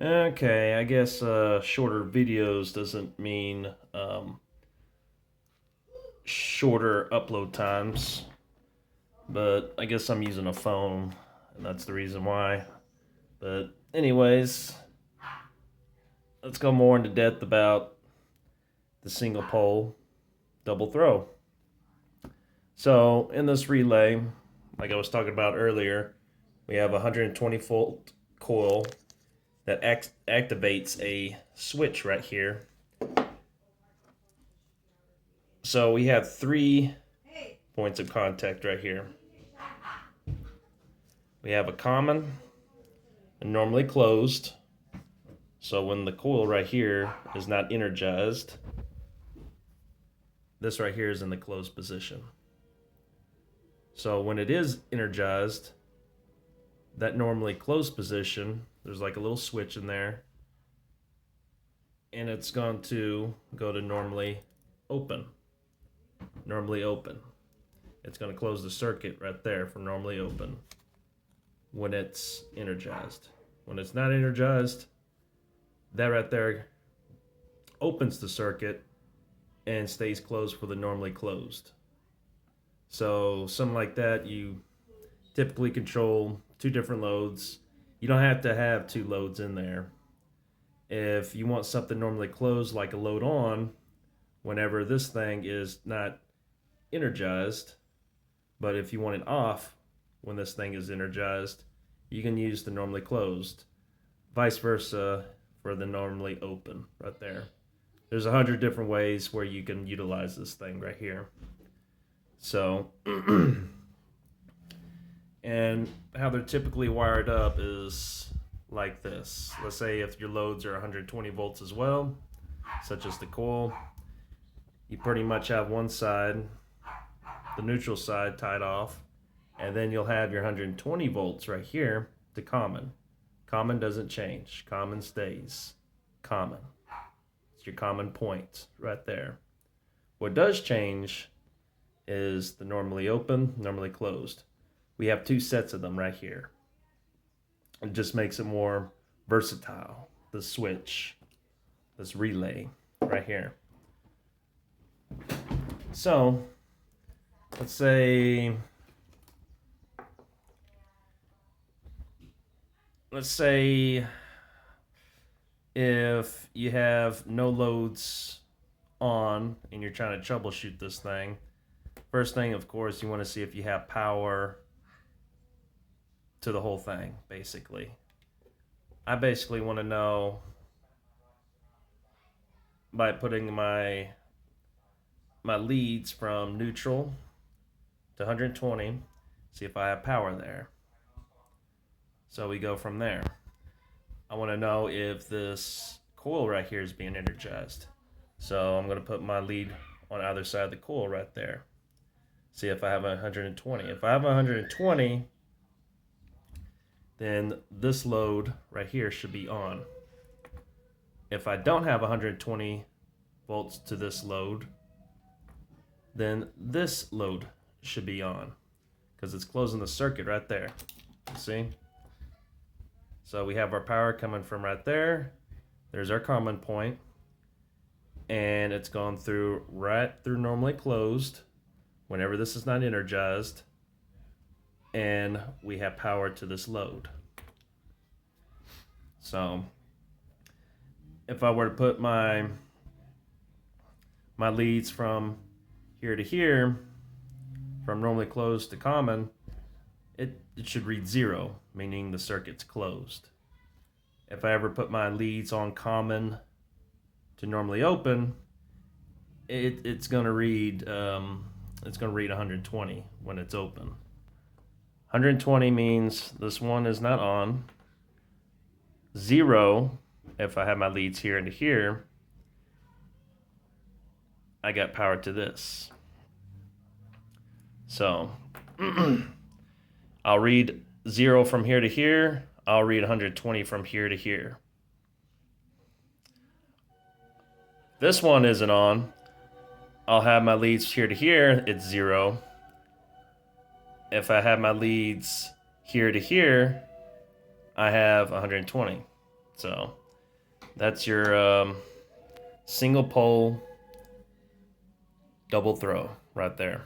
Okay, I guess shorter videos doesn't mean shorter upload times, but I guess I'm using a phone, and that's the reason why. But, anyways, let's go more into depth about the single pole double throw. So, in this relay, like I was talking about earlier, we have a 120-volt coil that activates a switch right here. So, we have three points of contact right here. We have a common and normally closed. So when the coil right here is not energized, this right here is in the closed position. So when it is energized, that normally closed position, there's like a little switch in there, and it's going to go to normally open. Normally open. It's going to close the circuit right there for normally open when it's energized. When it's not energized, that right there opens the circuit and stays closed for the normally closed. So something like that, you typically control two different loads. You don't have to have two loads in there. If you want something normally closed like a load on, whenever this thing is not energized, but if you want it off when this thing is energized, you can use the normally closed. Vice versa for the normally open right there. There's 100 different ways where you can utilize this thing right here. So, and how they're typically wired up is like this. Let's say if your loads are 120 volts as well, such as the coil, you pretty much have one side, the neutral side, tied off, and then you'll have your 120 volts right here to common. Common doesn't change, common stays common. It's your common point right there. What does change is the normally open, normally closed. We have two sets of them right here. It just makes it more versatile. The switch, this relay right here. So, let's say if you have no loads on and you're trying to troubleshoot this thing, first thing, of course, you want to see if you have power to the whole thing, basically. I basically want to know by putting my leads from neutral to 120, see if I have power there. So we go from there. I want to know if this coil right here is being energized. So I'm going to put my lead on either side of the coil right there. See if I have 120. If I have 120, then this load right here should be on. If I don't have 120 volts to this load, then this load should be on because it's closing the circuit right there. You see? So we have our power coming from right there. There's our common point, and it's gone through right through normally closed whenever this is not energized, and we have power to this load. So if I were to put my leads from here to here, from normally closed to common, it should read 0, meaning the circuit's closed. If I ever put my leads on common to normally open, it's going to read 120 when it's open. 120 means this one is not on. 0, if I have my leads here and here, I got power to this. So I'll read 0 from here to here. I'll read 120 from here to here. This one isn't on. I'll have my leads here to here. It's 0. If I have my leads here to here, I have 120. So that's your single pole double throw right there.